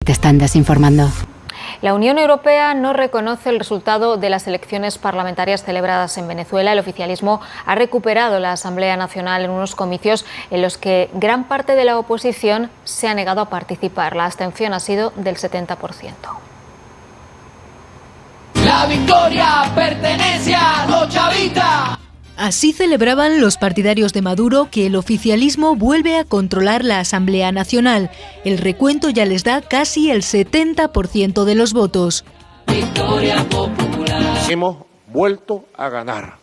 Te están desinformando. La Unión Europea no reconoce el resultado de las elecciones parlamentarias celebradas en Venezuela. El oficialismo ha recuperado la Asamblea Nacional en unos comicios en los que gran parte de la oposición se ha negado a participar. La abstención ha sido del 70%. La victoria pertenece a los chavistas. Así celebraban los partidarios de Maduro que el oficialismo vuelve a controlar la Asamblea Nacional. El recuento ya les da casi el 70% de los votos. Victoria popular. Hemos vuelto a ganar.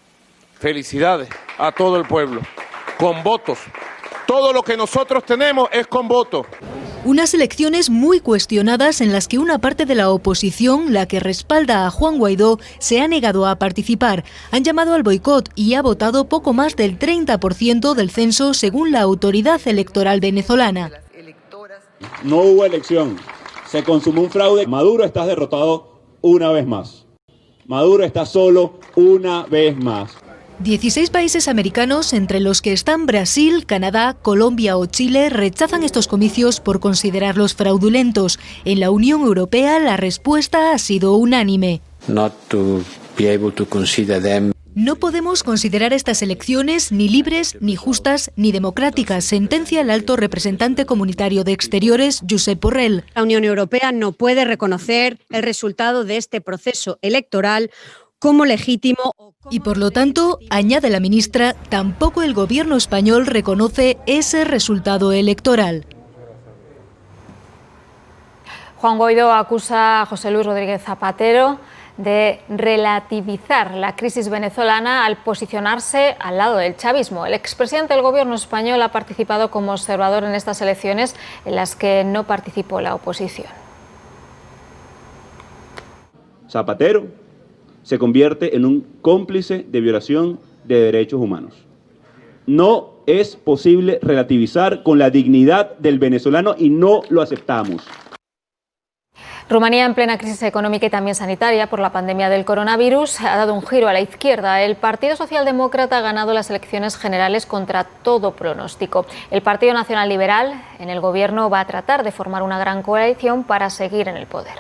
Felicidades a todo el pueblo. Con votos. Todo lo que nosotros tenemos es con votos. Unas elecciones muy cuestionadas en las que una parte de la oposición, la que respalda a Juan Guaidó, se ha negado a participar. Han llamado al boicot y ha votado poco más del 30% del censo según la autoridad electoral venezolana. No hubo elección. Se consumó un fraude. Maduro está derrotado una vez más. Maduro está solo una vez más. 16 países americanos, entre los que están Brasil, Canadá, Colombia o Chile, rechazan estos comicios por considerarlos fraudulentos. En la Unión Europea la respuesta ha sido unánime. No podemos considerar estas elecciones ni libres, ni justas, ni democráticas, sentencia el alto representante comunitario de Exteriores, Josep Borrell. La Unión Europea no puede reconocer el resultado de este proceso electoral como legítimo. Y por lo tanto, añade la ministra, tampoco el gobierno español reconoce ese resultado electoral. Juan Guaidó acusa a José Luis Rodríguez Zapatero de relativizar la crisis venezolana al posicionarse al lado del chavismo. El expresidente del gobierno español ha participado como observador en estas elecciones en las que no participó la oposición. Zapatero se convierte en un cómplice de violación de derechos humanos. No es posible relativizar con la dignidad del venezolano y no lo aceptamos. Rumanía, en plena crisis económica y también sanitaria por la pandemia del coronavirus, ha dado un giro a la izquierda. El Partido Socialdemócrata ha ganado las elecciones generales contra todo pronóstico. El Partido Nacional Liberal en el gobierno va a tratar de formar una gran coalición para seguir en el poder.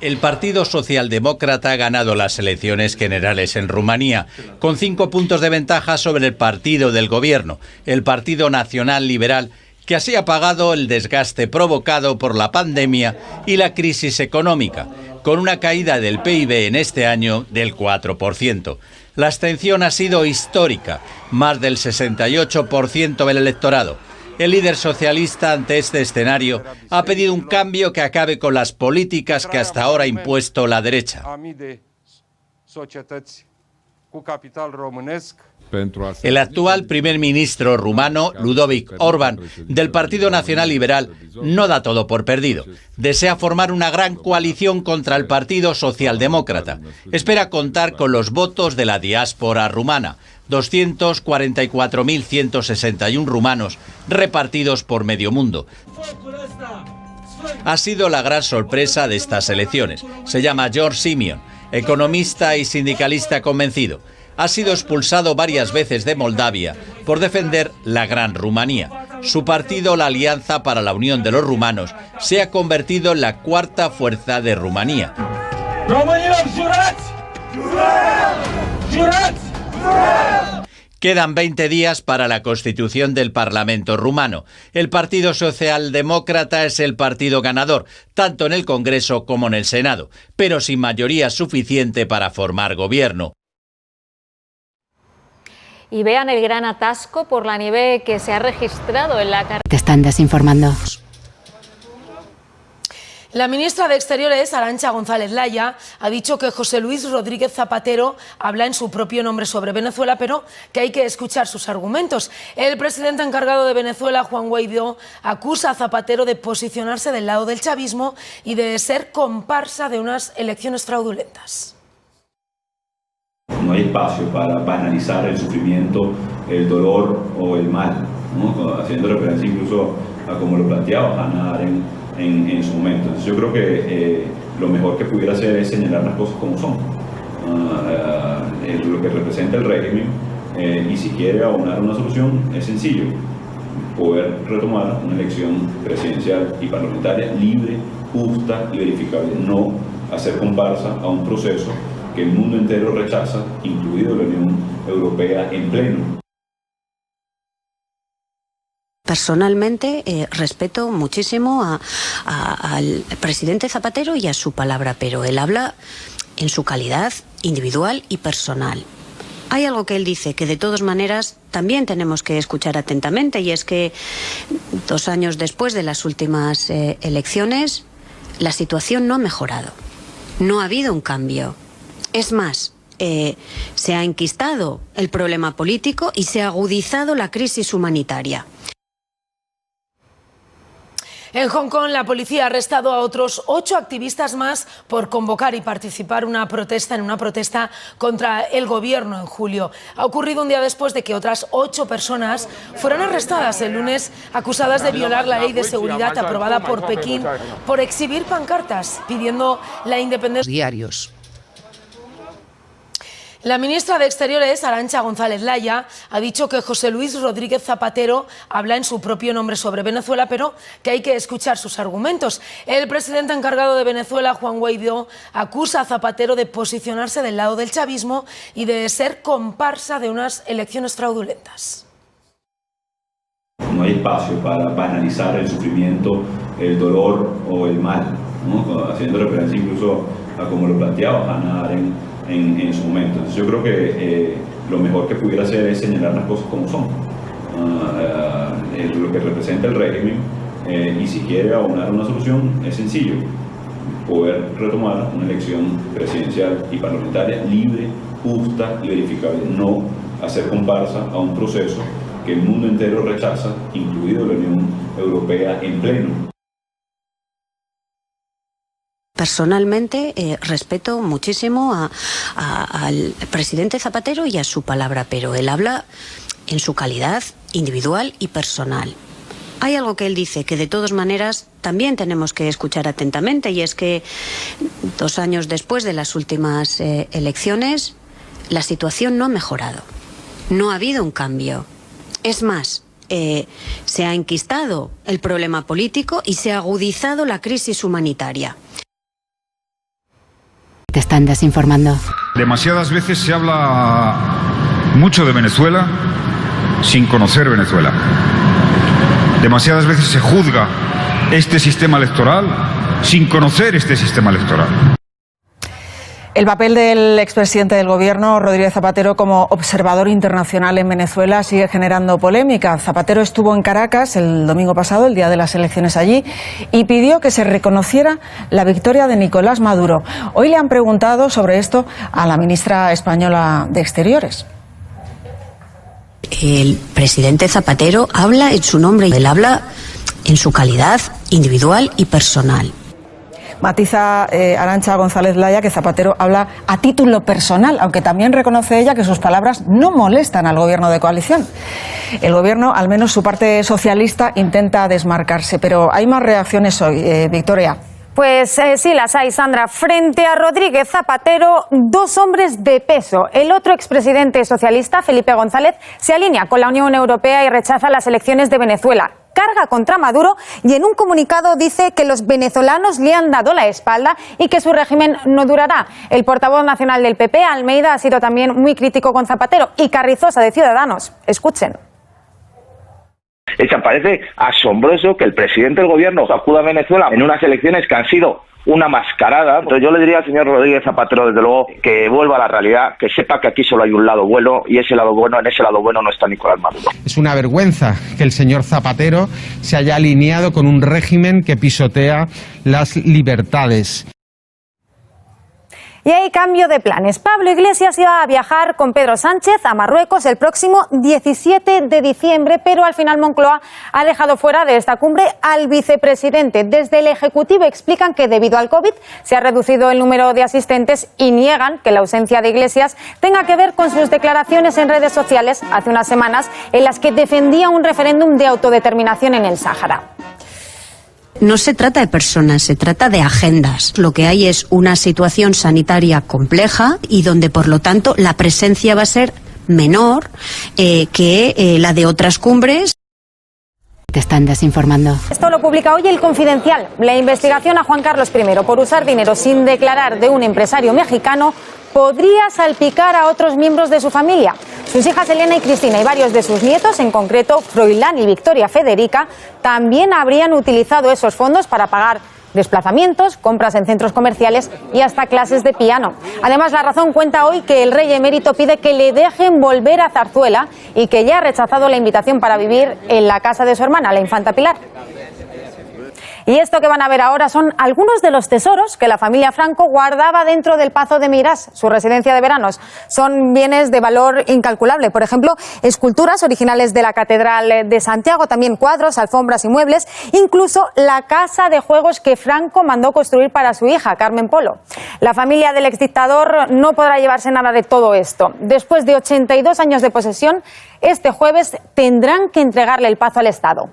El Partido Socialdemócrata ha ganado las elecciones generales en Rumanía, con 5 puntos de ventaja sobre el partido del gobierno, el Partido Nacional Liberal, que así ha pagado el desgaste provocado por la pandemia y la crisis económica, con una caída del PIB en este año del 4%. La abstención ha sido histórica, más del 68% del electorado. El líder socialista, ante este escenario, ha pedido un cambio que acabe con las políticas que hasta ahora ha impuesto la derecha. El actual primer ministro rumano, Ludovic Orban, del Partido Nacional Liberal, no da todo por perdido. Desea formar una gran coalición contra el Partido Socialdemócrata. Espera contar con los votos de la diáspora rumana, 244.161 rumanos repartidos por medio mundo. Ha sido la gran sorpresa de estas elecciones. Se llama George Simeon, economista y sindicalista convencido. Ha sido expulsado varias veces de Moldavia por defender la Gran Rumanía. Su partido, la Alianza para la Unión de los Rumanos, se ha convertido en la cuarta fuerza de Rumanía. Quedan 20 días para la constitución del Parlamento rumano. El Partido Socialdemócrata es el partido ganador, tanto en el Congreso como en el Senado, pero sin mayoría suficiente para formar gobierno. Y vean el gran atasco por la nieve que se ha registrado en la carretera. Te están desinformando. La ministra de Exteriores, Arantxa González Laya, ha dicho que José Luis Rodríguez Zapatero habla en su propio nombre sobre Venezuela, pero que hay que escuchar sus argumentos. El presidente encargado de Venezuela, Juan Guaidó, acusa a Zapatero de posicionarse del lado del chavismo y de ser comparsa de unas elecciones fraudulentas. No hay espacio para banalizar el sufrimiento, el dolor o el mal, ¿no? Haciendo referencia incluso a como lo planteaba Hannah Arendt en su momento. Entonces yo creo que lo mejor que pudiera hacer es señalar las cosas como son, lo que representa el régimen, y si quiere abonar una solución es sencillo. poder retomar una elección presidencial y parlamentaria libre, justa y verificable, no hacer comparsa a un proceso que el mundo entero rechaza, incluido la Unión Europea en pleno. Personalmente respeto muchísimo al presidente Zapatero y a su palabra, pero él habla en su calidad individual y personal. Hay algo que él dice que de todas maneras también tenemos que escuchar atentamente, y es que 2 años después de las últimas elecciones la situación no ha mejorado, no ha habido un cambio. Es más, se ha enquistado el problema político y se ha agudizado la crisis humanitaria. En Hong Kong, la policía ha arrestado a otros 8 activistas más por convocar y participar en una protesta contra el gobierno en julio. Ha ocurrido un día después de que otras 8 personas fueran arrestadas el lunes, acusadas de violar la ley de seguridad aprobada por Pekín por exhibir pancartas pidiendo la independencia. Diarios. La ministra de Exteriores, Arantxa González Laya, ha dicho que José Luis Rodríguez Zapatero habla en su propio nombre sobre Venezuela, pero que hay que escuchar sus argumentos. El presidente encargado de Venezuela, Juan Guaidó, acusa a Zapatero de posicionarse del lado del chavismo y de ser comparsa de unas elecciones fraudulentas. No hay espacio para banalizar el sufrimiento, el dolor o el mal, ¿no? Haciendo referencia incluso a como lo planteaba Hannah Arendt en su momento. Entonces yo creo que lo mejor que pudiera hacer es señalar las cosas como son, lo que representa el régimen, y si quiere abonar una solución es sencillo: poder retomar una elección presidencial y parlamentaria libre, justa y verificable, no hacer comparsa a un proceso que el mundo entero rechaza, incluido la Unión Europea en pleno. Personalmente respeto muchísimo al presidente Zapatero y a su palabra, pero él habla en su calidad individual y personal. Hay algo que él dice que de todas maneras también tenemos que escuchar atentamente, y es que 2 años después de las últimas elecciones la situación no ha mejorado, no ha habido un cambio. Es más, se ha enquistado el problema político y se ha agudizado la crisis humanitaria. Te están desinformando. Demasiadas veces se habla mucho de Venezuela sin conocer Venezuela. Demasiadas veces se juzga este sistema electoral sin conocer este sistema electoral. El papel del expresidente del gobierno, Rodríguez Zapatero, como observador internacional en Venezuela sigue generando polémica. Zapatero estuvo en Caracas el domingo pasado, el día de las elecciones allí, y pidió que se reconociera la victoria de Nicolás Maduro. Hoy le han preguntado sobre esto a la ministra española de Exteriores. El presidente Zapatero habla en su nombre y él habla en su calidad individual y personal. Matiza Arantxa González Laya que Zapatero habla a título personal, aunque también reconoce ella que sus palabras no molestan al gobierno de coalición. El gobierno, al menos su parte socialista, intenta desmarcarse, pero hay más reacciones hoy. Victoria. Pues sí las hay, Sandra. Frente a Rodríguez Zapatero, 2 hombres de peso. El otro expresidente socialista, Felipe González, se alinea con la Unión Europea y rechaza las elecciones de Venezuela. Carga contra Maduro y en un comunicado dice que los venezolanos le han dado la espalda y que su régimen no durará. El portavoz nacional del PP, Almeida, ha sido también muy crítico con Zapatero, y Carrizosa, de Ciudadanos. Escuchen. Parece asombroso que el presidente del gobierno acuda a Venezuela en unas elecciones que han sido una mascarada. Entonces yo le diría al señor Rodríguez Zapatero, desde luego, que vuelva a la realidad, que sepa que aquí solo hay un lado bueno, y en ese lado bueno no está Nicolás Maduro. Es una vergüenza que el señor Zapatero se haya alineado con un régimen que pisotea las libertades. Y hay cambio de planes. Pablo Iglesias iba a viajar con Pedro Sánchez a Marruecos el próximo 17 de diciembre, pero al final Moncloa ha dejado fuera de esta cumbre al vicepresidente. Desde el Ejecutivo explican que debido al COVID se ha reducido el número de asistentes y niegan que la ausencia de Iglesias tenga que ver con sus declaraciones en redes sociales hace unas semanas en las que defendía un referéndum de autodeterminación en el Sáhara. No se trata de personas, se trata de agendas. Lo que hay es una situación sanitaria compleja y donde, por lo tanto, la presencia va a ser menor que la de otras cumbres. Te están desinformando. Esto lo publica hoy El Confidencial. La investigación a Juan Carlos I por usar dinero sin declarar de un empresario mexicano podría salpicar a otros miembros de su familia. Sus hijas Elena y Cristina y varios de sus nietos, en concreto Froilán y Victoria Federica, también habrían utilizado esos fondos para pagar desplazamientos, compras en centros comerciales y hasta clases de piano. Además, La Razón cuenta hoy que el rey emérito pide que le dejen volver a Zarzuela y que ya ha rechazado la invitación para vivir en la casa de su hermana, la infanta Pilar. Y esto que van a ver ahora son algunos de los tesoros que la familia Franco guardaba dentro del Pazo de Meirás, su residencia de veranos. Son bienes de valor incalculable. Por ejemplo, esculturas originales de la Catedral de Santiago, también cuadros, alfombras y muebles, incluso la casa de juegos que Franco mandó construir para su hija, Carmen Polo. La familia del exdictador no podrá llevarse nada de todo esto. Después de 82 años de posesión, este jueves tendrán que entregarle el Pazo al Estado.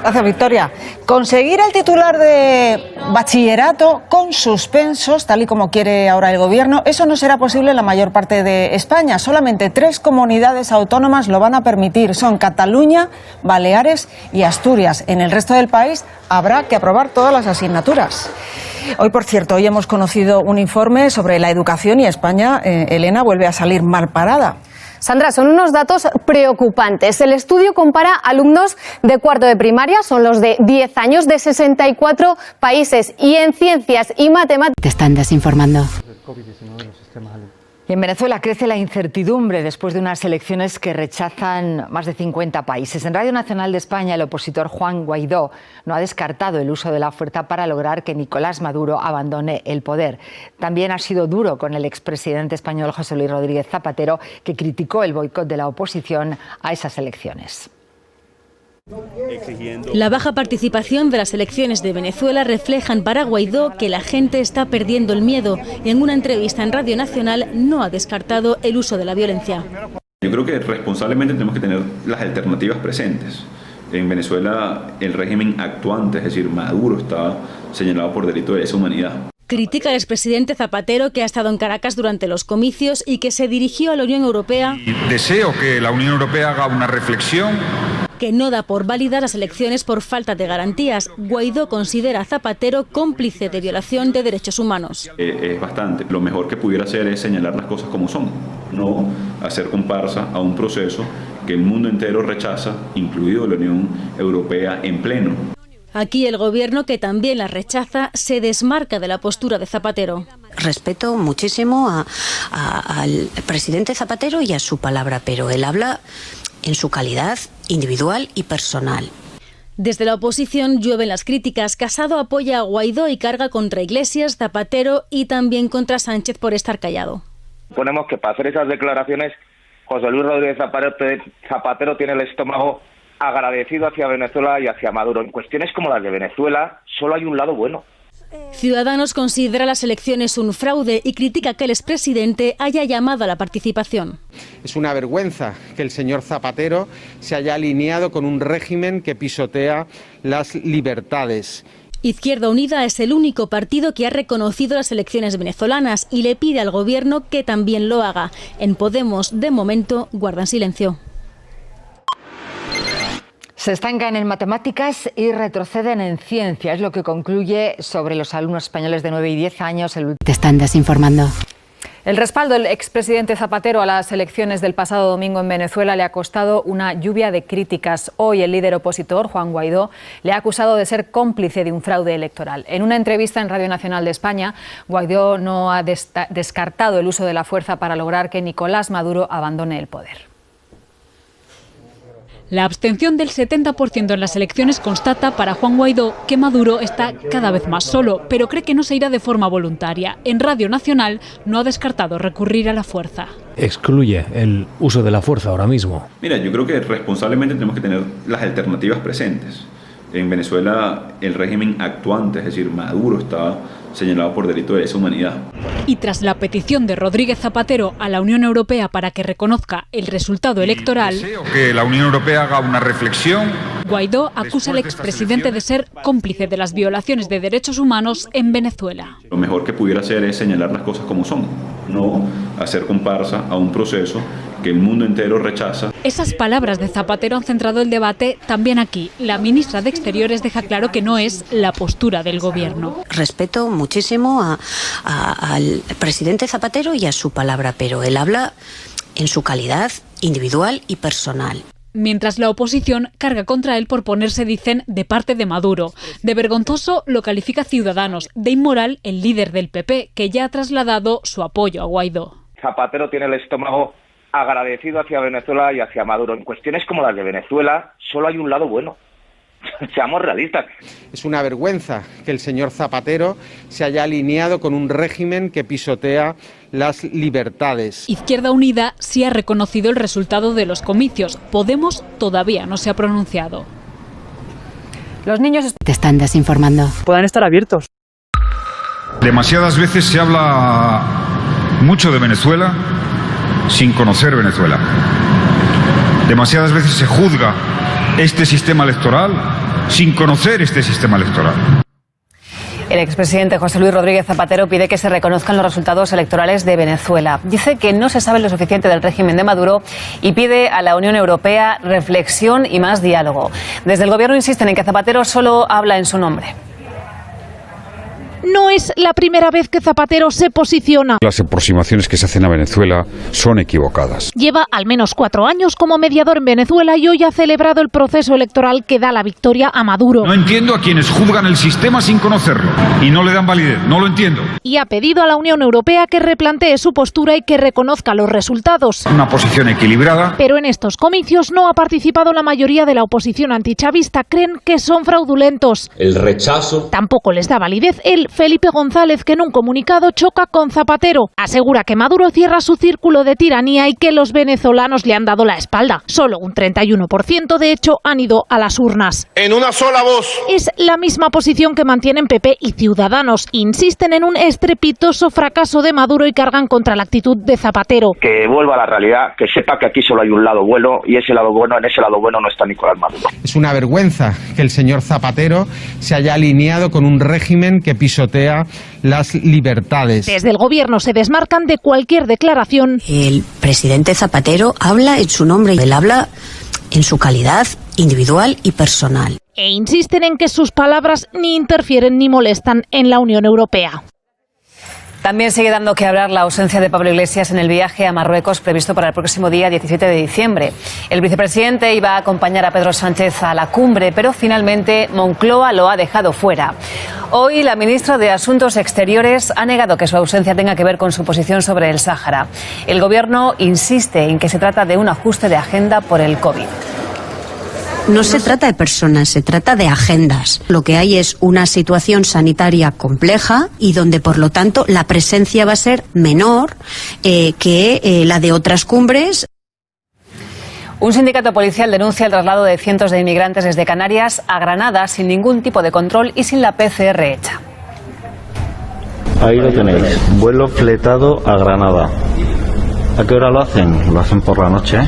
Gracias, Victoria. Conseguir el titular de bachillerato con suspensos, tal y como quiere ahora el gobierno, eso no será posible en la mayor parte de España. Solamente 3 comunidades autónomas lo van a permitir. Son Cataluña, Baleares y Asturias. En el resto del país habrá que aprobar todas las asignaturas. Hoy, por cierto, hoy hemos conocido un informe sobre la educación y España, Elena, vuelve a salir mal parada. Sandra, son unos datos preocupantes. El estudio compara alumnos de cuarto de primaria, son los de 10 años, de 64 países, y en ciencias y matemáticas. Te están desinformando. Y en Venezuela crece la incertidumbre después de unas elecciones que rechazan más de 50 países. En Radio Nacional de España, el opositor Juan Guaidó no ha descartado el uso de la fuerza para lograr que Nicolás Maduro abandone el poder. También ha sido duro con el expresidente español José Luis Rodríguez Zapatero, que criticó el boicot de la oposición a esas elecciones. La baja participación de las elecciones de Venezuela reflejan para Guaidó que la gente está perdiendo el miedo y en una entrevista en Radio Nacional no ha descartado el uso de la violencia. Yo creo que responsablemente tenemos que tener las alternativas presentes. En Venezuela el régimen actuante, es decir, Maduro, está señalado por delito de lesa humanidad. Critica al expresidente Zapatero, que ha estado en Caracas durante los comicios y que se dirigió a la Unión Europea. Deseo que la Unión Europea haga una reflexión. Que no da por válidas las elecciones por falta de garantías. Guaidó considera a Zapatero cómplice de violación de derechos humanos. Es bastante. Lo mejor que pudiera hacer es señalar las cosas como son, no hacer comparsa a un proceso que el mundo entero rechaza, incluido la Unión Europea en pleno. Aquí el gobierno, que también la rechaza, se desmarca de la postura de Zapatero. Respeto muchísimo al presidente Zapatero y a su palabra, pero él habla en su calidad individual y personal. Desde la oposición llueven las críticas. Casado apoya a Guaidó y carga contra Iglesias, Zapatero y también contra Sánchez por estar callado. Suponemos que para hacer esas declaraciones José Luis Rodríguez Zapatero tiene el estómago agradecido hacia Venezuela y hacia Maduro. En cuestiones como las de Venezuela solo hay un lado bueno. Ciudadanos considera las elecciones un fraude y critica que el expresidente haya llamado a la participación. Es una vergüenza que el señor Zapatero se haya alineado con un régimen que pisotea las libertades. Izquierda Unida es el único partido que ha reconocido las elecciones venezolanas y le pide al gobierno que también lo haga. En Podemos, de momento, guardan silencio. Se estancan en matemáticas y retroceden en ciencia. Es lo que concluye sobre los alumnos españoles de 9 y 10 años. Te están desinformando. El respaldo del expresidente Zapatero a las elecciones del pasado domingo en Venezuela le ha costado una lluvia de críticas. Hoy el líder opositor, Juan Guaidó, le ha acusado de ser cómplice de un fraude electoral. En una entrevista en Radio Nacional de España, Guaidó no ha descartado el uso de la fuerza para lograr que Nicolás Maduro abandone el poder. La abstención del 70% en las elecciones constata para Juan Guaidó que Maduro está cada vez más solo, pero cree que no se irá de forma voluntaria. En Radio Nacional no ha descartado recurrir a la fuerza. Excluye el uso de la fuerza ahora mismo. Mira, yo creo que responsablemente tenemos que tener las alternativas presentes. En Venezuela el régimen actuante, es decir, Maduro, está señalado por delito de lesa humanidad. Y tras la petición de Rodríguez Zapatero a la Unión Europea para que reconozca el resultado electoral, Deseo que la Unión Europea haga una reflexión. Guaidó acusa al expresidente de ser cómplice de las violaciones de derechos humanos en Venezuela. Lo mejor que pudiera hacer es señalar las cosas como son, no hacer comparsa a un proceso que el mundo entero rechaza. Esas palabras de Zapatero han centrado el debate también aquí. La ministra de Exteriores deja claro que no es la postura del gobierno. Respeto muchísimo al presidente Zapatero y a su palabra, pero él habla en su calidad individual y personal. Mientras la oposición carga contra él por ponerse, dicen, de parte de Maduro. De vergonzoso lo califica Ciudadanos, de inmoral el líder del PP, que ya ha trasladado su apoyo a Guaidó. Zapatero tiene el estómago agradecido hacia Venezuela y hacia Maduro. En cuestiones como las de Venezuela solo hay un lado bueno. Seamos realistas. Es una vergüenza que el señor Zapatero se haya alineado con un régimen que pisotea las libertades. Izquierda Unida sí ha reconocido el resultado de los comicios. Podemos todavía no se ha pronunciado. Los niños te están desinformando. Puedan estar abiertos. Demasiadas veces se habla mucho de Venezuela sin conocer Venezuela. Demasiadas veces se juzga este sistema electoral sin conocer este sistema electoral. El expresidente José Luis Rodríguez Zapatero pide que se reconozcan los resultados electorales de Venezuela. Dice que no se sabe lo suficiente del régimen de Maduro y pide a la Unión Europea reflexión y más diálogo. Desde el gobierno insisten en que Zapatero solo habla en su nombre. No es la primera vez que Zapatero se posiciona. Las aproximaciones que se hacen a Venezuela son equivocadas. Lleva al menos 4 años como mediador en Venezuela y hoy ha celebrado el proceso electoral que da la victoria a Maduro. No entiendo a quienes juzgan el sistema sin conocerlo y no le dan validez, no lo entiendo. Y ha pedido a la Unión Europea que replantee su postura y que reconozca los resultados. Una posición equilibrada. Pero en estos comicios no ha participado la mayoría de la oposición antichavista. Creen que son fraudulentos. El rechazo. Tampoco les da validez Felipe González, que en un comunicado choca con Zapatero. Asegura que Maduro cierra su círculo de tiranía y que los venezolanos le han dado la espalda. Solo un 31% de hecho han ido a las urnas. En una sola voz. Es la misma posición que mantienen PP y Ciudadanos. Insisten en un estrepitoso fracaso de Maduro y cargan contra la actitud de Zapatero. Que vuelva a la realidad, que sepa que aquí solo hay un lado bueno y ese lado bueno, en ese lado bueno no está Nicolás Maduro. Es una vergüenza que el señor Zapatero se haya alineado con un régimen que pisotea las libertades. Desde el gobierno se desmarcan de cualquier declaración. El presidente Zapatero habla en su nombre y él habla en su calidad individual y personal. E insisten en que sus palabras ni interfieren ni molestan en la Unión Europea. También sigue dando que hablar la ausencia de Pablo Iglesias en el viaje a Marruecos previsto para el próximo día 17 de diciembre. El vicepresidente iba a acompañar a Pedro Sánchez a la cumbre, pero finalmente Moncloa lo ha dejado fuera. Hoy la ministra de Asuntos Exteriores ha negado que su ausencia tenga que ver con su posición sobre el Sáhara. El gobierno insiste en que se trata de un ajuste de agenda por el COVID. No se trata de personas, se trata de agendas. Lo que hay es una situación sanitaria compleja y donde, por lo tanto, la presencia va a ser menor que la de otras cumbres. Un sindicato policial denuncia el traslado de cientos de inmigrantes desde Canarias a Granada sin ningún tipo de control y sin la PCR hecha. Ahí lo tenéis, vuelo fletado a Granada. ¿A qué hora lo hacen? Lo hacen por la noche,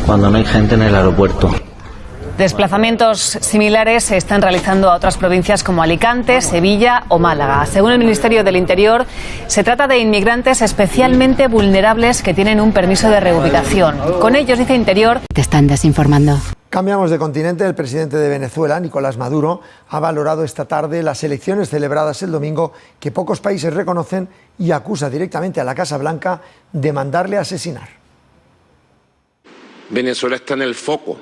cuando no hay gente en el aeropuerto. Desplazamientos similares se están realizando a otras provincias como Alicante, Sevilla o Málaga. Según el Ministerio del Interior, se trata de inmigrantes especialmente vulnerables que tienen un permiso de reubicación. Con ellos, dice Interior, te están desinformando. Cambiamos de continente. El presidente de Venezuela, Nicolás Maduro, ha valorado esta tarde las elecciones celebradas el domingo que pocos países reconocen y acusa directamente a la Casa Blanca de mandarle a asesinar. Venezuela está en el foco,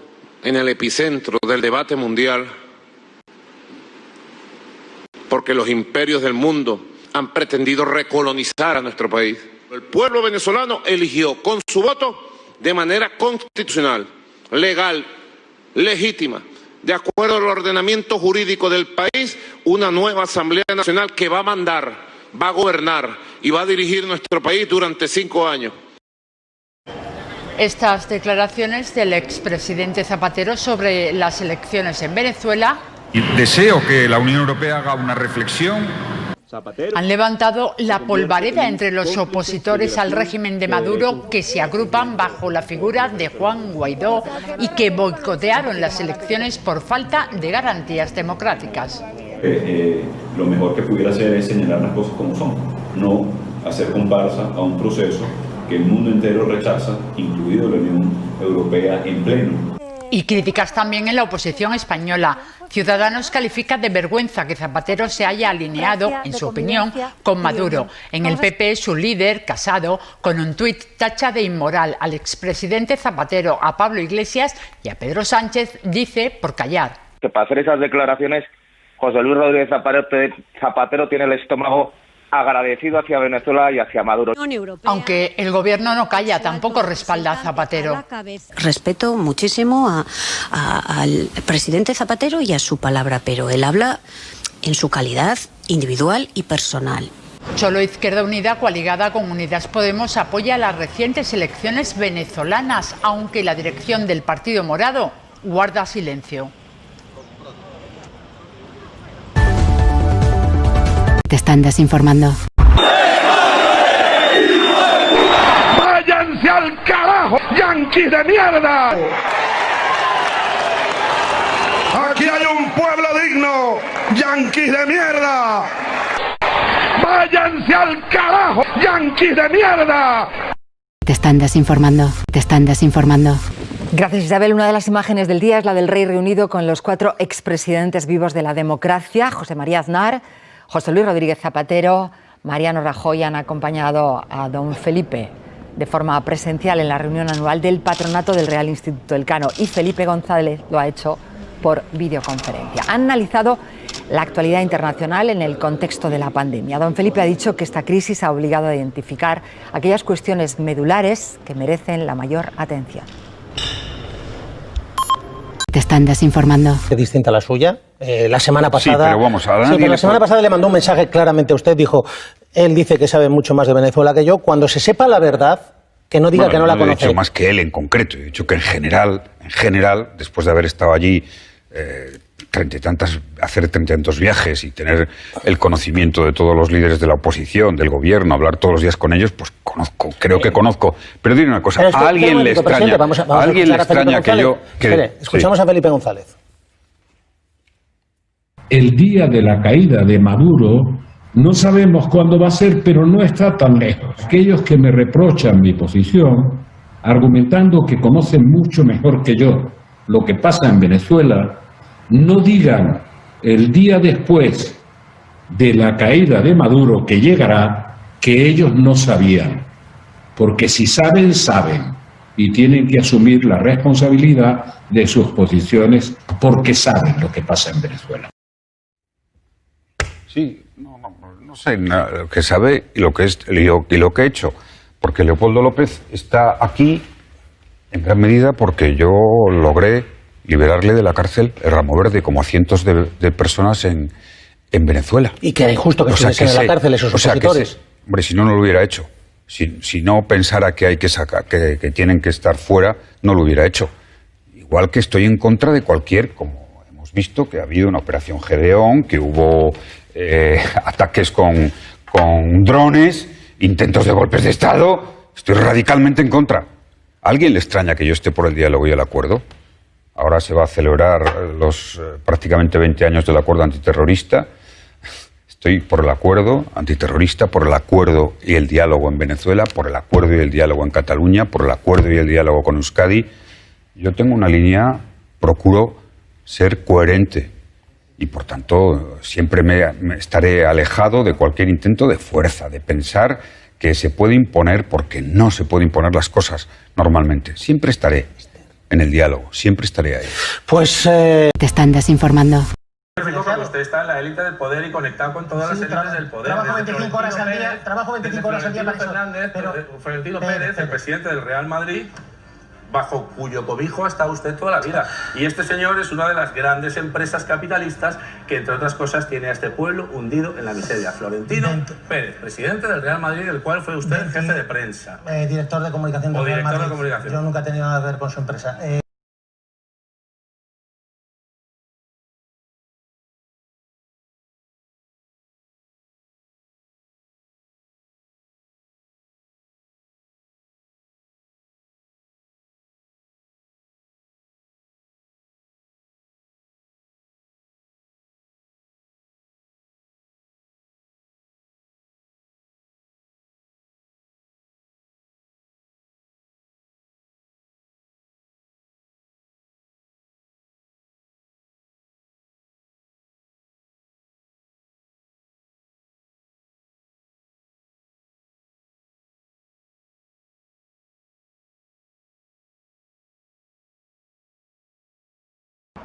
en el epicentro del debate mundial, porque los imperios del mundo han pretendido recolonizar a nuestro país. El pueblo venezolano eligió con su voto de manera constitucional, legal, legítima, de acuerdo al ordenamiento jurídico del país, una nueva Asamblea Nacional que va a mandar, va a gobernar y va a dirigir nuestro país durante 5 años. Estas declaraciones del expresidente Zapatero sobre las elecciones en Venezuela Deseo que la Unión Europea haga una reflexión. han levantado la polvareda entre los opositores al régimen de Maduro que se agrupan bajo la figura de Juan Guaidó y que boicotearon las elecciones por falta de garantías democráticas. Lo mejor que pudiera hacer es señalar las cosas como son, no hacer comparsa a un proceso que el mundo entero rechaza, incluido la Unión Europea en pleno. Y críticas también en la oposición española. Ciudadanos califica de vergüenza que Zapatero se haya alineado, en su opinión, con Maduro. En el PP, su líder, Casado, con un tuit tacha de inmoral al expresidente Zapatero, a Pablo Iglesias y a Pedro Sánchez, dice por callar. Que para hacer esas declaraciones, José Luis Rodríguez Zapatero tiene el estómago agradecido hacia Venezuela y hacia Maduro. Aunque el gobierno no calla, tampoco respalda a Zapatero. Respeto muchísimo al presidente Zapatero y a su palabra, pero él habla en su calidad individual y personal. Solo Izquierda Unida, coaligada con Unidas Podemos, apoya las recientes elecciones venezolanas, aunque la dirección del Partido Morado guarda silencio. Te están desinformando. ¡Váyanse al carajo, yanquis de mierda! Aquí hay un pueblo digno, yanquis de mierda. ¡Váyanse al carajo, yanquis de mierda! Te están desinformando. Te están desinformando. Gracias, Isabel. Una de las imágenes del día es la del rey reunido con los 4 expresidentes vivos de la democracia, José María Aznar, José Luis Rodríguez Zapatero, Mariano Rajoy. Han acompañado a don Felipe de forma presencial en la reunión anual del Patronato del Real Instituto Elcano, y Felipe González lo ha hecho por videoconferencia. Han analizado la actualidad internacional en el contexto de la pandemia. Don Felipe ha dicho que esta crisis ha obligado a identificar aquellas cuestiones medulares que merecen la mayor atención. Te están desinformando. Es distinta a la suya. La semana pasada. Sí, pero vamos a sí, pero la semana pasada le mandó un mensaje claramente a usted. Dijo, él dice que sabe mucho más de Venezuela que yo. Cuando se sepa la verdad, que no diga que no la conoce. No he dicho más que él en concreto. He dicho que en general, después de haber estado allí hacer 30 y tantos viajes y tener el conocimiento de todos los líderes de la oposición, del gobierno, hablar todos los días con ellos, pues creo que conozco. Pero diré una cosa, a alguien le extraña, que yo... Escuchamos a Felipe González. El día de la caída de Maduro no sabemos cuándo va a ser, pero no está tan lejos. Aquellos que me reprochan mi posición, argumentando que conocen mucho mejor que yo lo que pasa en Venezuela, no digan el día después de la caída de Maduro, que llegará, que ellos no sabían. Porque si saben, saben. Y tienen que asumir la responsabilidad de sus posiciones porque saben lo que pasa en Venezuela. Sí, no sé lo que sabe y lo que he hecho. Porque Leopoldo López está aquí en gran medida porque yo logré liberarle de la cárcel el Ramo Verde, como a cientos de personas en Venezuela. Y que era injusto que estuviesen en la cárcel esos opositores. Hombre, si no lo hubiera hecho. Si no pensara que hay que sacar, que tienen que estar fuera, no lo hubiera hecho. Igual que estoy en contra de como hemos visto, que ha habido una operación Gedeón, que hubo ataques con drones, intentos de golpes de Estado. Estoy radicalmente en contra. ¿A alguien le extraña que yo esté por el diálogo y el acuerdo? Ahora se va a celebrar los prácticamente 20 años del acuerdo antiterrorista. Estoy por el acuerdo antiterrorista, por el acuerdo y el diálogo en Venezuela, por el acuerdo y el diálogo en Cataluña, por el acuerdo y el diálogo con Euskadi. Yo tengo una línea, procuro ser coherente y, por tanto, siempre me estaré alejado de cualquier intento de fuerza, de pensar que se puede imponer, porque no se puede imponer las cosas normalmente. Siempre estaré en el diálogo, siempre estaré ahí. Pues... Te están desinformando. Cuando usted está en la élite del poder y conectado con todas las élites del poder. Trabajo 25 horas al día, pero Florentino Pérez, el presidente del Real Madrid, bajo cuyo cobijo ha estado usted toda la vida. Y este señor es una de las grandes empresas capitalistas que, entre otras cosas, tiene a este pueblo hundido en la miseria. Florentino Pérez, presidente del Real Madrid, del cual fue usted jefe de prensa. Director de comunicación del Real Madrid. Yo nunca he tenido nada que ver con su empresa.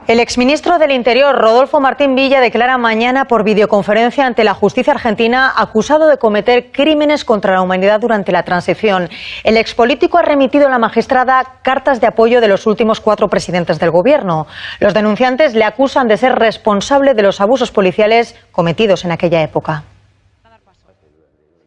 El exministro del Interior, Rodolfo Martín Villa, declara mañana por videoconferencia ante la justicia argentina acusado de cometer crímenes contra la humanidad durante la transición. El expolítico ha remitido a la magistrada cartas de apoyo de los últimos 4 presidentes del gobierno. Los denunciantes le acusan de ser responsable de los abusos policiales cometidos en aquella época.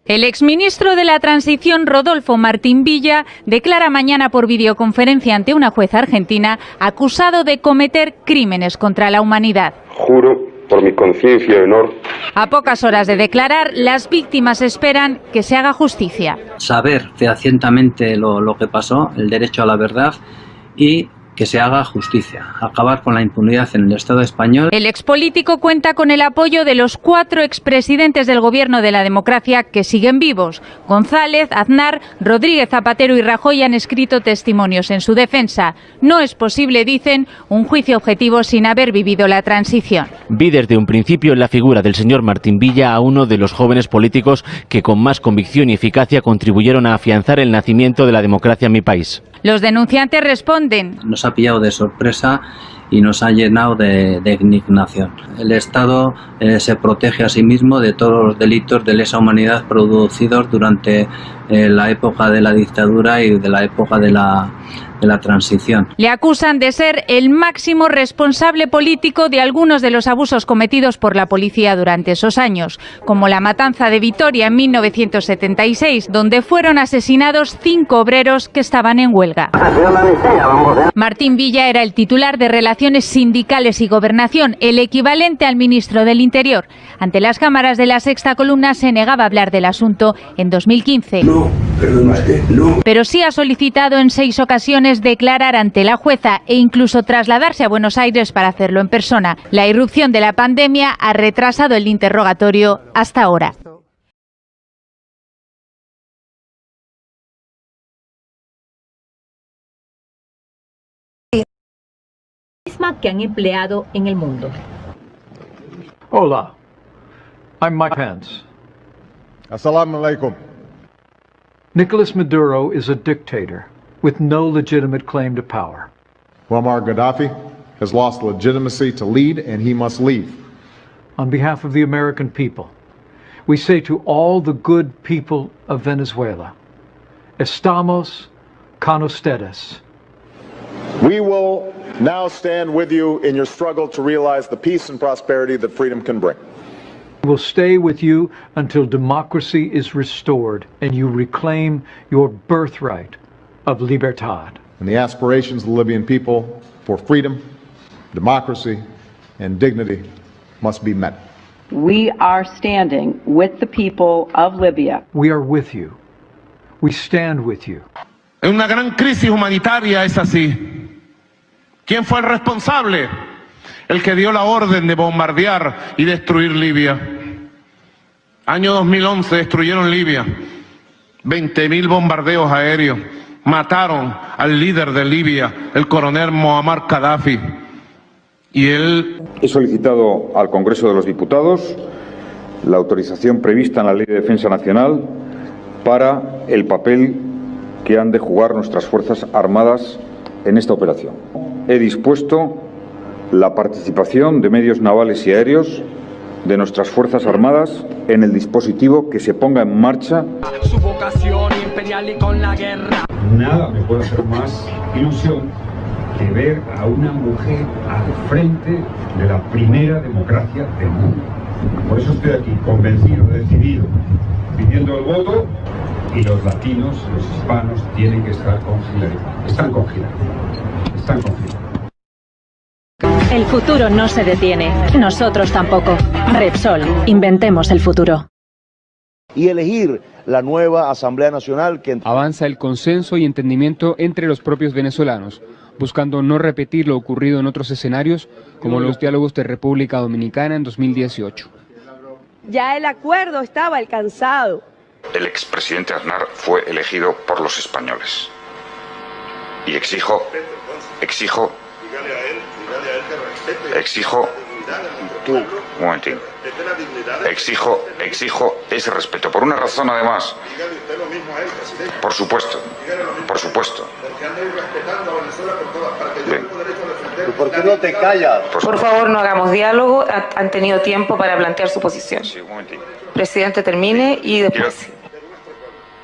El exministro de la Transición, Rodolfo Martín Villa, declara mañana por videoconferencia ante una jueza argentina acusado de cometer crímenes contra la humanidad. Juro por mi conciencia y honor. A pocas horas de declarar, las víctimas esperan que se haga justicia. Saber fehacientemente lo que pasó, el derecho a la verdad y que se haga justicia, acabar con la impunidad en el Estado español. El expolítico cuenta con el apoyo de los 4 expresidentes del Gobierno de la Democracia que siguen vivos. González, Aznar, Rodríguez Zapatero y Rajoy han escrito testimonios en su defensa. No es posible, dicen, un juicio objetivo sin haber vivido la transición. Vi desde un principio en la figura del señor Martín Villa a uno de los jóvenes políticos que con más convicción y eficacia contribuyeron a afianzar el nacimiento de la democracia en mi país. Los denunciantes responden. Nos ha pillado de sorpresa y nos ha llenado de indignación. El Estado se protege a sí mismo de todos los delitos de lesa humanidad producidos durante la época de la dictadura y de la época de la transición. Le acusan de ser el máximo responsable político de algunos de los abusos cometidos por la policía durante esos años, como la matanza de Vitoria en 1976, donde fueron asesinados 5 obreros que estaban en huelga. Martín Villa era el titular de Relaciones Sindicales y Gobernación, el equivalente al ministro del Interior. Ante las cámaras de La Sexta Columna se negaba a hablar del asunto en 2015. Pero sí ha solicitado en 6 ocasiones declarar ante la jueza e incluso trasladarse a Buenos Aires para hacerlo en persona. La irrupción de la pandemia ha retrasado el interrogatorio hasta ahora. Que han empleado en el mundo. Hola, I'm Mike Pence. Assalamu alaikum. Nicolas Maduro is a dictator with no legitimate claim to power. Muammar Gaddafi has lost legitimacy to lead, and he must leave. On behalf of the American people, we say to all the good people of Venezuela, estamos con ustedes. We will now stand with you in your struggle to realize the peace and prosperity that freedom can bring. We'll stay with you until democracy is restored and you reclaim your birthright of libertad. And the aspirations of the Libyan people for freedom, democracy, and dignity must be met. We are standing with the people of Libya. We are with you. We stand with you. En una gran crisis humanitaria es así. ¿Quién fue el responsable? El que dio la orden de bombardear y destruir Libia. Año 2011 destruyeron Libia. 20.000 bombardeos aéreos. Mataron al líder de Libia, el coronel Muammar Gaddafi. Y él... He solicitado al Congreso de los Diputados la autorización prevista en la Ley de Defensa Nacional para el papel que han de jugar nuestras Fuerzas Armadas en esta operación. He dispuesto la participación de medios navales y aéreos de nuestras Fuerzas Armadas en el dispositivo que se ponga en marcha. Su vocación imperial y con la guerra. Nada me puede hacer más ilusión que ver a una mujer al frente de la primera democracia del mundo. Por eso estoy aquí, convencido, decidido, pidiendo el voto, y los latinos, los hispanos, tienen que estar con Hillary. Están con Hillary. Están con Hillary. El futuro no se detiene, nosotros tampoco. Repsol, inventemos el futuro. Y elegir la nueva Asamblea Nacional que... Avanza el consenso y entendimiento entre los propios venezolanos, buscando no repetir lo ocurrido en otros escenarios, como los diálogos de República Dominicana en 2018. Ya el acuerdo estaba alcanzado. El expresidente Aznar fue elegido por los españoles. Y exijo Tú, un momentín. Exijo ese respeto. Por una razón, además. Por supuesto. Por supuesto. Bien. ¿Por qué no te callas? Por favor, no hagamos diálogo. Han tenido tiempo para plantear su posición. Sí, un momentín. Presidente, termine y después.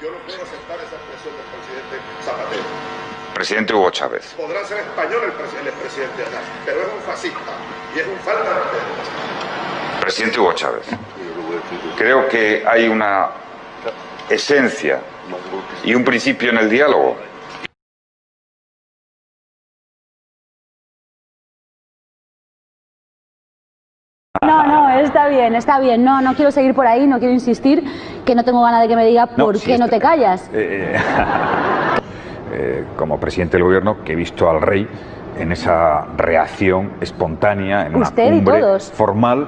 Yo no puedo aceptar esa expresión del presidente Zapatero. Presidente Hugo Chávez. Podrá ser español el presidente Aznar, pero es un fascista y es un falta de respeto. Presidente Hugo Chávez. Creo que hay una esencia y un principio en el diálogo. No, está bien. No quiero seguir por ahí, no quiero insistir, que no tengo ganas de que me diga por qué no te callas. Como presidente del gobierno, que he visto al rey en esa reacción espontánea, en una cumbre formal,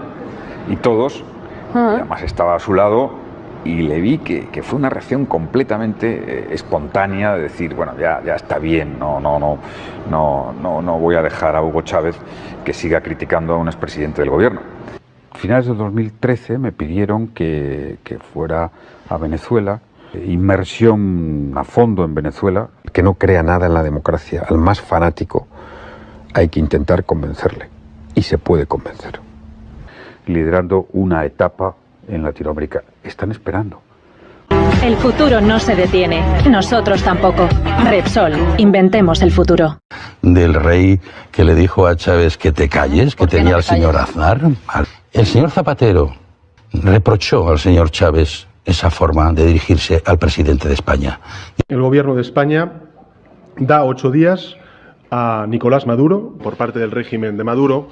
y todos, y además estaba a su lado, y le vi que fue una reacción completamente espontánea, de decir, bueno, ya está bien, no voy a dejar a Hugo Chávez que siga criticando a un expresidente del gobierno. A finales de 2013 me pidieron que fuera a Venezuela, inmersión a fondo en Venezuela. Que no crea nada en la democracia, al más fanático hay que intentar convencerle, y se puede convencer. Liderando una etapa en Latinoamérica. Están esperando. El futuro no se detiene, nosotros tampoco. Repsol, inventemos el futuro. Del rey que le dijo a Chávez que te calles, que tenía al señor Aznar. El señor Zapatero reprochó al señor Chávez esa forma de dirigirse al presidente de España. El gobierno de España da 8 días a Nicolás Maduro por parte del régimen de Maduro.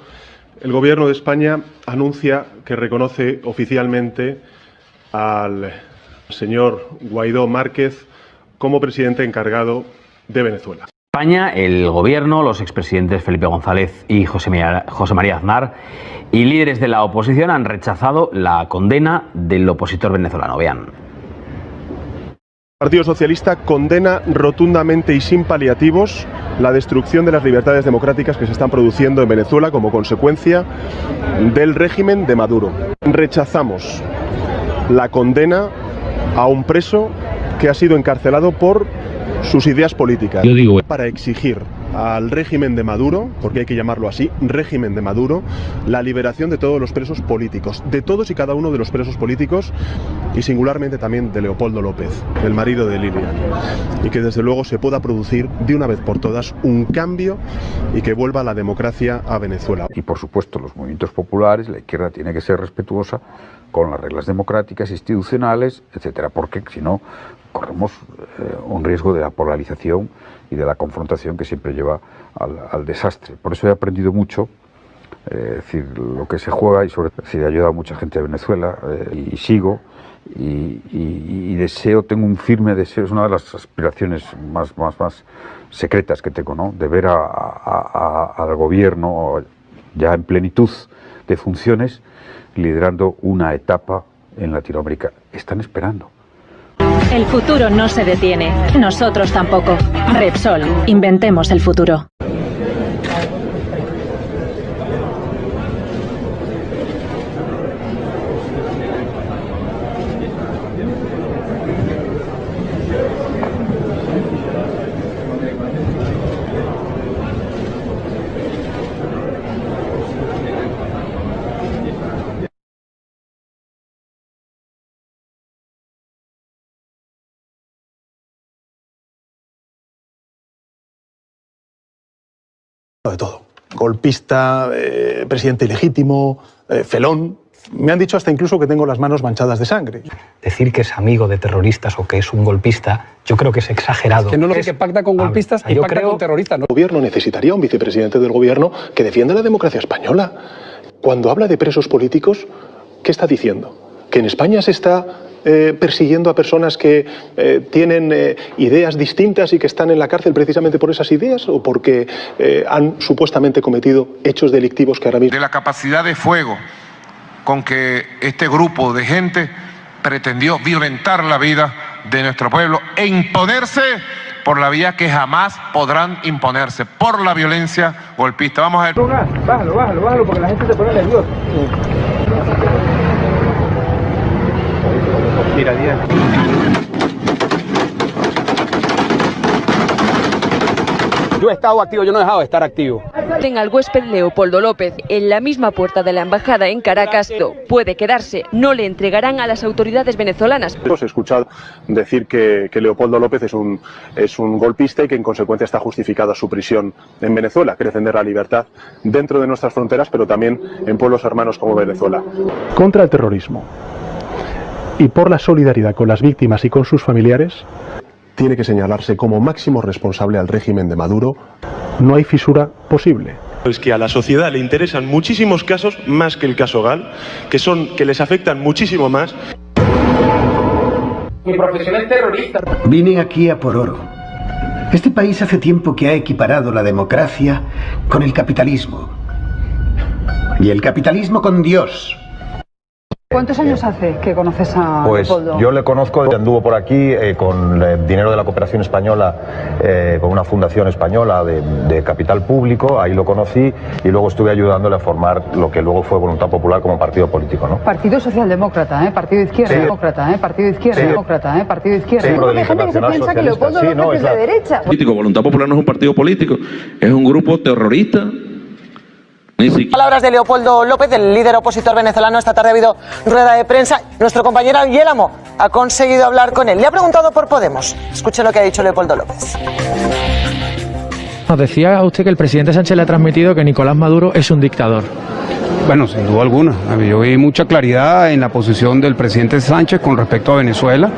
El gobierno de España anuncia que reconoce oficialmente al señor Guaidó Márquez como presidente encargado de Venezuela. España, el gobierno, los expresidentes Felipe González y José María Aznar y líderes de la oposición han rechazado la condena del opositor venezolano. Vean. El Partido Socialista condena rotundamente y sin paliativos la destrucción de las libertades democráticas que se están produciendo en Venezuela como consecuencia del régimen de Maduro. Rechazamos la condena a un preso que ha sido encarcelado por sus ideas políticas. Para exigir al régimen de Maduro, porque hay que llamarlo así, régimen de Maduro, la liberación de todos los presos políticos, de todos y cada uno de los presos políticos, y singularmente también de Leopoldo López, el marido de Lilian, y que desde luego se pueda producir de una vez por todas un cambio y que vuelva la democracia a Venezuela. Y por supuesto los movimientos populares, la izquierda tiene que ser respetuosa con las reglas democráticas, institucionales, etcétera, porque si no corremos un riesgo de la polarización y de la confrontación que siempre lleva al desastre. Por eso he aprendido mucho, es decir, lo que se juega, y sobre todo, he ayudado a mucha gente de Venezuela y sigo y deseo, tengo un firme deseo, es una de las aspiraciones más secretas que tengo, ¿no? De ver al gobierno ya en plenitud de funciones, liderando una etapa en Latinoamérica. Están esperando. El futuro no se detiene, nosotros tampoco. Repsol, inventemos el futuro. De todo. Golpista, presidente ilegítimo, felón. Me han dicho hasta incluso que tengo las manos manchadas de sangre. Decir que es amigo de terroristas o que es un golpista, yo creo que es exagerado. Que no es que pacta con golpistas y pacta con terroristas, ¿no? El gobierno necesitaría un vicepresidente del gobierno que defienda la democracia española. Cuando habla de presos políticos, ¿qué está diciendo? ¿Que en España se está persiguiendo a personas que tienen ideas distintas y que están en la cárcel precisamente por esas ideas o porque han supuestamente cometido hechos delictivos que ahora mismo... De la capacidad de fuego con que este grupo de gente pretendió violentar la vida de nuestro pueblo e imponerse por la vía que jamás podrán imponerse, por la violencia golpista. Vamos a ver. Bájalo, porque la gente se pone nerviosa. Mira, yo he estado activo, yo no he dejado de estar activo. Al huésped Leopoldo López en la misma puerta de la embajada en Caracas. Puede quedarse, no le entregarán a las autoridades venezolanas. He escuchado decir que Leopoldo López es un golpista y que en consecuencia está justificada su prisión en Venezuela, que defender la libertad dentro de nuestras fronteras, pero también en pueblos hermanos como Venezuela. Contra el terrorismo y por la solidaridad con las víctimas y con sus familiares, tiene que señalarse como máximo responsable al régimen de Maduro. No hay fisura posible. Es que a la sociedad le interesan muchísimos casos, más que el caso Gal, que les afectan muchísimo más. Mi profesión es terrorista. Vine aquí a por oro. Este país hace tiempo que ha equiparado la democracia con el capitalismo. Y el capitalismo con Dios. ¿Cuántos años hace que conoces a Pues Leopoldo? yo le conozco, anduvo por aquí con dinero de la cooperación española, con una fundación española de capital público, ahí lo conocí y luego estuve ayudándole a formar lo que luego fue Voluntad Popular como partido político, ¿no? Partido Socialdemócrata, partido izquierda, Sí. demócrata, partido izquierda, Sí. demócrata, partido izquierda. Sí, pero del Hay gente que se Internacional piensa que Socialista. Leopoldo Sí, López no, es es de la- derecha. Político. Voluntad Popular no es un partido político, es un grupo terrorista. Palabras de Leopoldo López, el líder opositor venezolano. Esta tarde ha habido rueda de prensa. Nuestro compañero Yélamo ha conseguido hablar con él. Le ha preguntado por Podemos. Escuche lo que ha dicho Leopoldo López. Nos decía usted que el presidente Sánchez le ha transmitido que Nicolás Maduro es un dictador. Bueno, sin duda alguna. Yo vi mucha claridad en la posición del presidente Sánchez con respecto a Venezuela,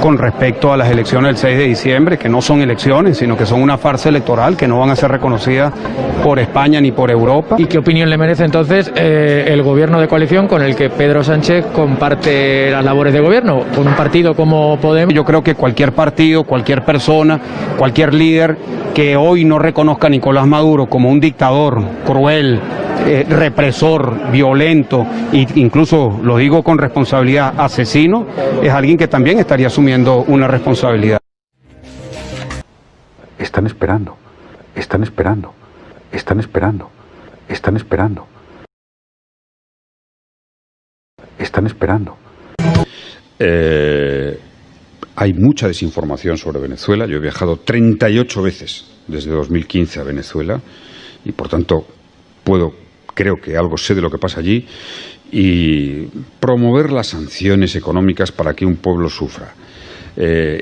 con respecto a las elecciones del 6 de diciembre, que no son elecciones, sino que son una farsa electoral que no van a ser reconocidas por España ni por Europa. ¿Y qué opinión le merece entonces el gobierno de coalición con el que Pedro Sánchez comparte las labores de gobierno, con un partido como Podemos? Yo creo que cualquier partido, cualquier persona, cualquier líder que hoy no reconozca a Nicolás Maduro como un dictador cruel, represor, violento e incluso, lo digo con responsabilidad, asesino, es alguien que también estaría asumiendo una responsabilidad. Están esperando, están esperando, están esperando, están esperando, están esperando. Hay mucha desinformación sobre Venezuela. Yo he viajado 38 veces desde 2015 a Venezuela y, por tanto, creo que algo sé de lo que pasa allí, y promover las sanciones económicas para que un pueblo sufra,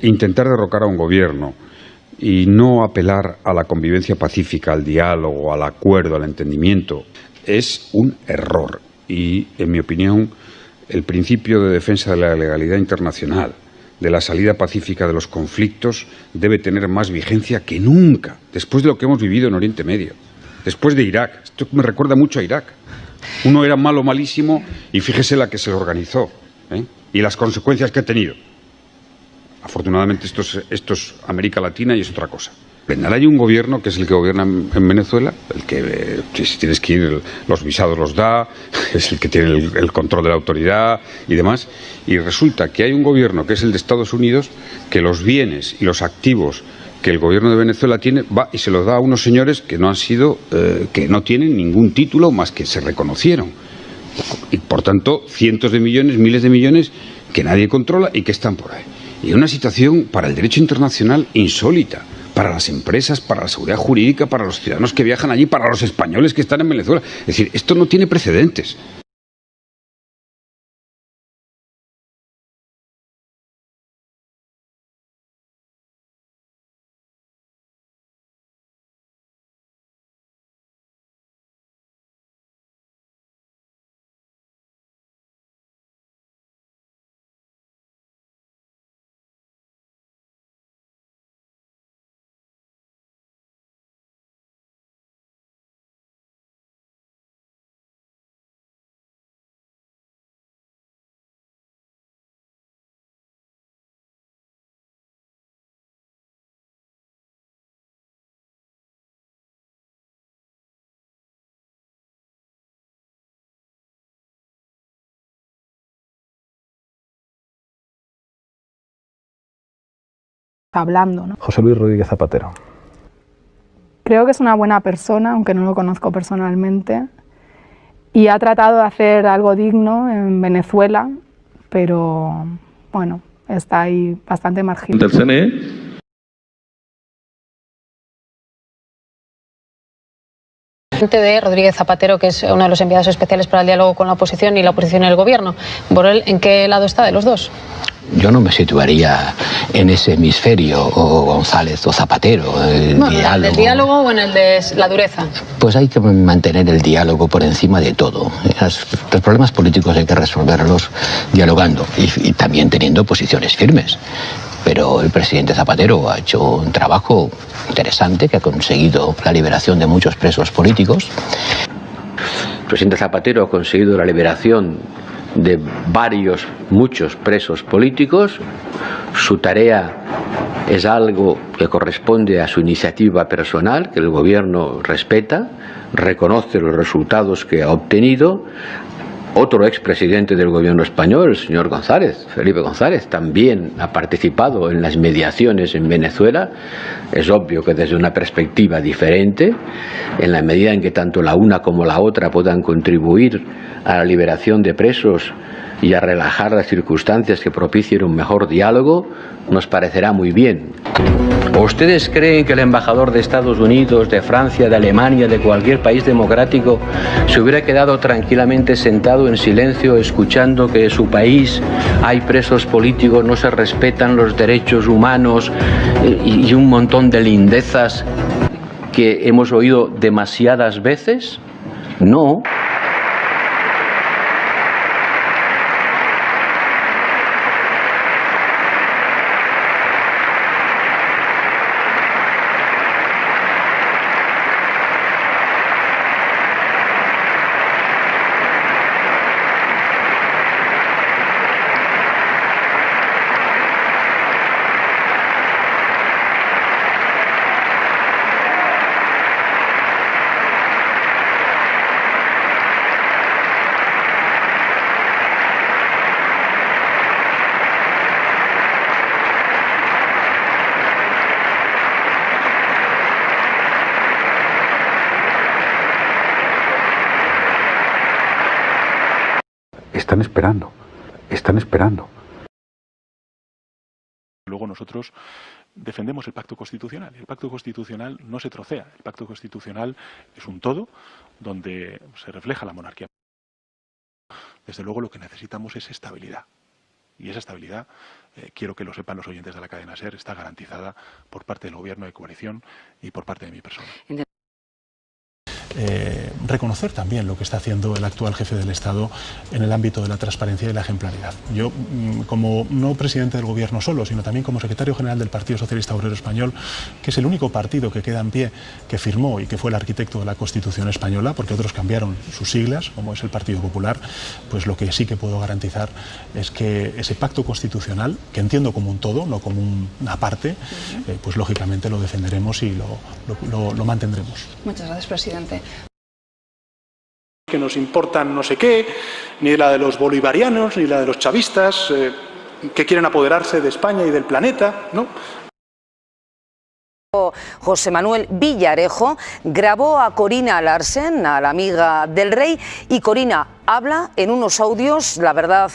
intentar derrocar a un gobierno y no apelar a la convivencia pacífica, al diálogo, al acuerdo, al entendimiento, es un error. Y, en mi opinión, el principio de defensa de la legalidad internacional, de la salida pacífica de los conflictos, debe tener más vigencia que nunca, después de lo que hemos vivido en Oriente Medio. Después de Irak. Esto me recuerda mucho a Irak. Uno era malo, malísimo, y fíjese la que se lo organizó, y las consecuencias que ha tenido. Afortunadamente esto es América Latina y es otra cosa. Hay un gobierno que es el que gobierna en Venezuela, el que, si tienes que ir, los visados los da, es el que tiene el control de la autoridad y demás. Y resulta que hay un gobierno que es el de Estados Unidos, que los bienes y los activos que el gobierno de Venezuela tiene, va y se los da a unos señores que no han sido, que no tienen ningún título más que se reconocieron. Y por tanto, cientos de millones, miles de millones que nadie controla y que están por ahí. Y una situación para el derecho internacional insólita, para las empresas, para la seguridad jurídica, para los ciudadanos que viajan allí, para los españoles que están en Venezuela. Es decir, esto no tiene precedentes. hablando, ¿no? José Luis Rodríguez Zapatero. Creo que es una buena persona, aunque no lo conozco personalmente, y ha tratado de hacer algo digno en Venezuela, pero bueno, está ahí bastante marginal. Del CNE. De Rodríguez Zapatero, que es uno de los enviados especiales para el diálogo con la oposición y la oposición y el gobierno. Borrell, ¿en qué lado está de los dos? Yo no me situaría en ese hemisferio, o González o Zapatero. ¿En el diálogo o en el de la dureza? Pues hay que mantener el diálogo por encima de todo. Los problemas políticos hay que resolverlos dialogando y también teniendo posiciones firmes. Pero el presidente Zapatero ha hecho un trabajo interesante que ha conseguido la liberación de muchos presos políticos. El presidente Zapatero ha conseguido la liberación de muchos presos políticos. Su tarea es algo que corresponde a su iniciativa personal, que el gobierno respeta, reconoce los resultados que ha obtenido. Otro expresidente del gobierno español, el señor González, Felipe González, también ha participado en las mediaciones en Venezuela. Es obvio que desde una perspectiva diferente, en la medida en que tanto la una como la otra puedan contribuir a la liberación de presos y a relajar las circunstancias que propicien un mejor diálogo, nos parecerá muy bien. ¿O ustedes creen que el embajador de Estados Unidos, de Francia, de Alemania, de cualquier país democrático se hubiera quedado tranquilamente sentado en silencio escuchando que en su país hay presos políticos, no se respetan los derechos humanos y un montón de lindezas que hemos oído demasiadas veces? No. Están esperando. Luego nosotros defendemos el pacto constitucional. El pacto constitucional no se trocea. El pacto constitucional es un todo donde se refleja la monarquía. Desde luego lo que necesitamos es estabilidad. Y esa estabilidad, quiero que lo sepan los oyentes de la cadena SER, está garantizada por parte del gobierno de coalición y por parte de mi persona. Reconocer también lo que está haciendo el actual jefe del Estado en el ámbito de la transparencia y la ejemplaridad. Yo, como no presidente del gobierno solo, sino también como secretario general del Partido Socialista Obrero Español, que es el único partido que queda en pie, que firmó y que fue el arquitecto de la Constitución española, porque otros cambiaron sus siglas, como es el Partido Popular, pues lo que sí que puedo garantizar es que ese pacto constitucional, que entiendo como un todo, no como una parte, pues lógicamente lo defenderemos y lo mantendremos. Muchas gracias, presidente. Que nos importan no sé qué, ni la de los bolivarianos, ni la de los chavistas, que quieren apoderarse de España y del planeta, ¿no? José Manuel Villarejo grabó a Corina Larsen, a la amiga del rey, y Corina habla en unos audios, la verdad,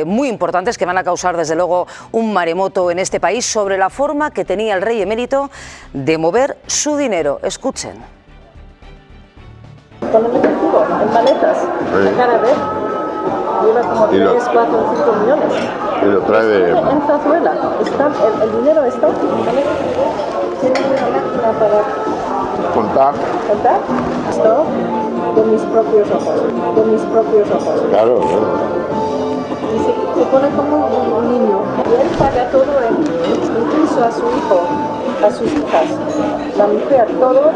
muy importantes, que van a causar desde luego un maremoto en este país, sobre la forma que tenía el rey emérito de mover su dinero. Escuchen. Con el efectivo, en maletas, la cara de él. Lleva como 3, 4, 5 millones. Y lo trae de... En Zazuela. El dinero está en maletas. Tiene una máquina para... ¿Contar? ¿Contar? Esto de mis propios ojos. De mis propios ojos. Claro, claro. Y se pone como un niño. Y él paga todo él. Incluso a su hijo, a sus hijas. La mujer, todo...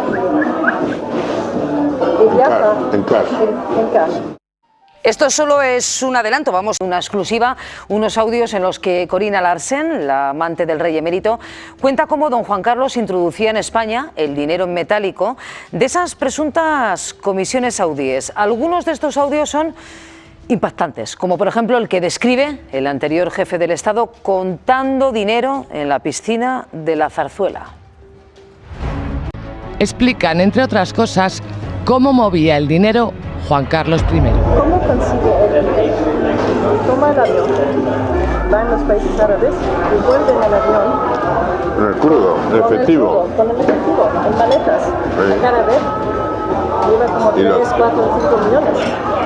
En cash. Esto solo es un adelanto, vamos, una exclusiva, unos audios en los que Corina Larsen, la amante del rey emérito, cuenta cómo don Juan Carlos introducía en España el dinero en metálico de esas presuntas comisiones saudíes. Algunos de estos audios son impactantes, como por ejemplo el que describe el anterior jefe del Estado contando dinero en la piscina de la Zarzuela. Explican, entre otras cosas, cómo movía el dinero Juan Carlos I. ¿Cómo consigue el dinero? Toma el avión, va en los países árabes y vuelve en el avión. En el crudo, en efectivo. Con el efectivo, en maletas. Sí. Cada vez lleva como 3, 4, 5 millones.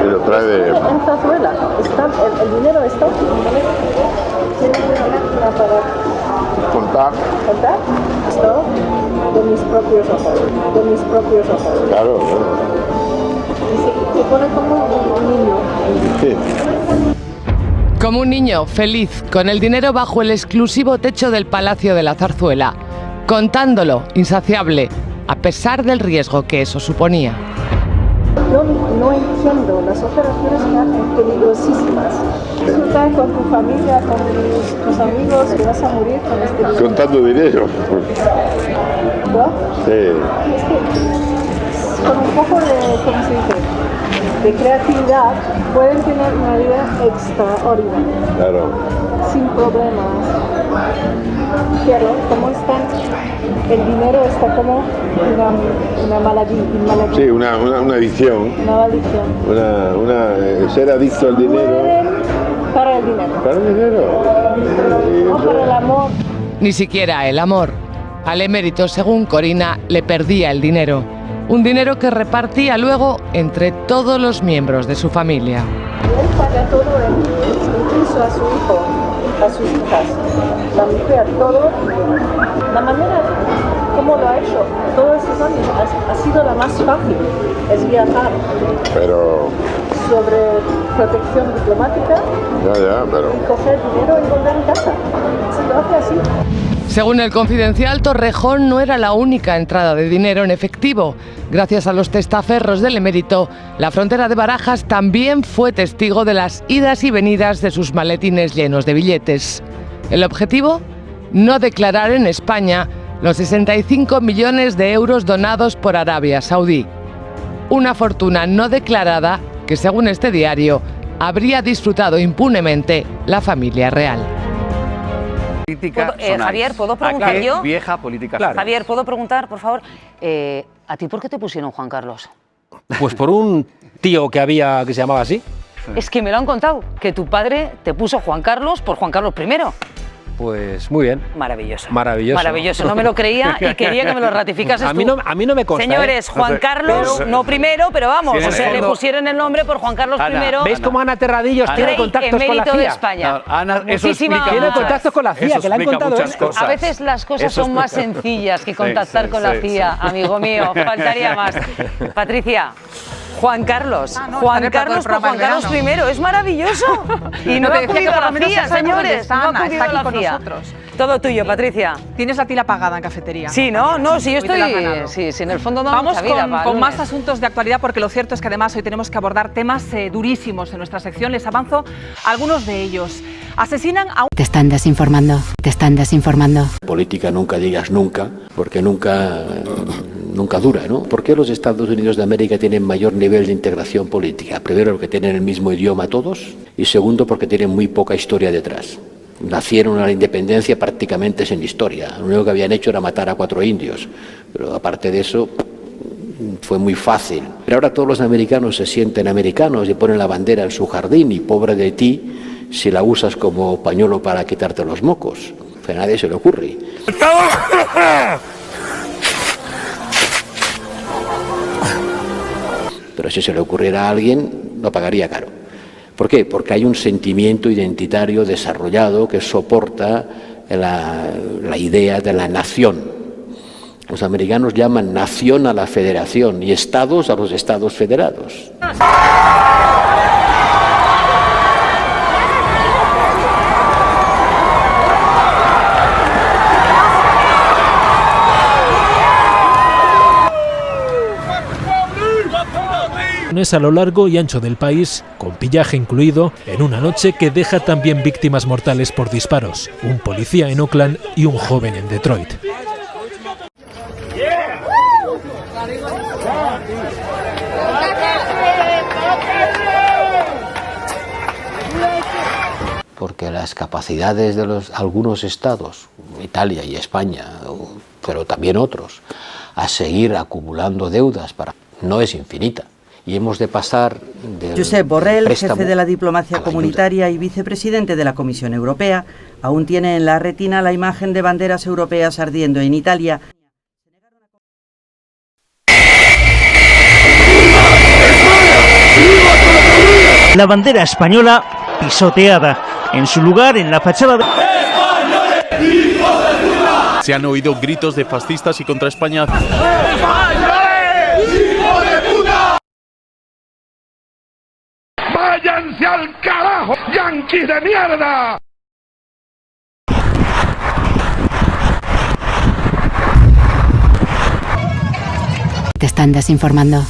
Y lo trae de... En Zarzuela. El dinero está en maletas. Tiene una máquina para contar. ¿Contar? Esto de mis propios ojos. De mis propios ojos. Claro, claro. Y se pone como un niño. Sí. Como un niño feliz, con el dinero bajo el exclusivo techo del Palacio de la Zarzuela, contándolo, insaciable, a pesar del riesgo que eso suponía. Yo no entiendo las operaciones que hacen peligrosísimas. Disfrutar con tu familia, con tus amigos, que vas a morir con este dinero. Contando dinero. ¿No? Sí. Es que con un poco de, ¿cómo se dice?, de creatividad, pueden tener una vida extraordinaria. Claro. Sin problemas. Pero como están, el dinero está como una maladía. Sí, una adicción. Una maldición. Ser adicto al dinero. Para el dinero. Para el dinero. O para el amor. Ni siquiera el amor. Al emérito, según Corina, le perdía el dinero. Un dinero que repartía luego entre todos los miembros de su familia. Y él paga todo incluso a su hijo, a sus hijas, la mujer, todo. La manera como lo ha hecho todos esos años ha sido la más fácil, es viajar. Pero... sobre protección diplomática pero... y coger dinero y volver a casa. Se lo hace así. Según el Confidencial, Torrejón no era la única entrada de dinero en efectivo. Gracias a los testaferros del emérito, la frontera de Barajas también fue testigo de las idas y venidas de sus maletines llenos de billetes. El objetivo, no declarar en España los 65 millones de euros donados por Arabia Saudí. Una fortuna no declarada que, según este diario, habría disfrutado impunemente la familia real. Javier, ¿puedo preguntar yo? Vieja política. Claro. Javier, ¿puedo preguntar, por favor? ¿A ti por qué te pusieron Juan Carlos? Pues por un tío que había que se llamaba así. Es que me lo han contado, que tu padre te puso Juan Carlos por Juan Carlos I. Pues muy bien. Maravilloso. Maravilloso. Maravilloso. No me lo creía y quería que me lo ratificases a mí no me consta. Señores, Juan Carlos, no primero, pero vamos, o sea, le pusieron el nombre por Juan Carlos I. ¿Ves cómo Ana Terradillos tiene contactos con la CIA? De España. Ana, tiene contactos con la CIA, que le han contado esto. A veces las cosas son más sencillas que contactar con la CIA, amigo mío. Faltaría más. Patricia. Juan Carlos, Juan Carlos por Juan Carlos I, es maravilloso. Y no ha acudido a la CIA, señores, no ha acudido a la CIA. Todo tuyo, Patricia. Tienes la tila pagada en cafetería. Sí, no, sí, yo estoy... Sí, en el fondo no. Vamos con más asuntos de actualidad, porque lo cierto es que además hoy tenemos que abordar temas durísimos en nuestra sección. Les avanzo algunos de ellos. Asesinan a un... Te están desinformando, te están desinformando. Política nunca digas nunca, porque nunca dura, ¿no? ¿Por qué los Estados Unidos de América tienen mayor nivel de integración política? Primero, porque tienen el mismo idioma todos, y segundo, porque tienen muy poca historia detrás. Nacieron a la independencia prácticamente sin historia. Lo único que habían hecho era matar a 4 indios, pero aparte de eso fue muy fácil. Pero ahora todos los americanos se sienten americanos y ponen la bandera en su jardín, y pobre de ti si la usas como pañuelo para quitarte los mocos. A nadie se le ocurre. Pero si se le ocurriera a alguien, lo pagaría caro. ¿Por qué? Porque hay un sentimiento identitario desarrollado que soporta la idea de la nación. Los americanos llaman nación a la federación y estados a los estados federados. A lo largo y ancho del país, con pillaje incluido, en una noche que deja también víctimas mortales por disparos, un policía en Oakland y un joven en Detroit. porque las capacidades de algunos estados, Italia y España, pero también otros, a seguir acumulando deudas no es infinita. Y hemos de pasar del Josep Borrell, préstamo jefe de la diplomacia comunitaria y vicepresidente de la Comisión Europea, aún tiene en la retina la imagen de banderas europeas ardiendo en Italia. La bandera española pisoteada. En su lugar, en la fachada de... Se han oído gritos de fascistas y contra España. ¡Váyanse al carajo, yanquis de mierda! Te están desinformando.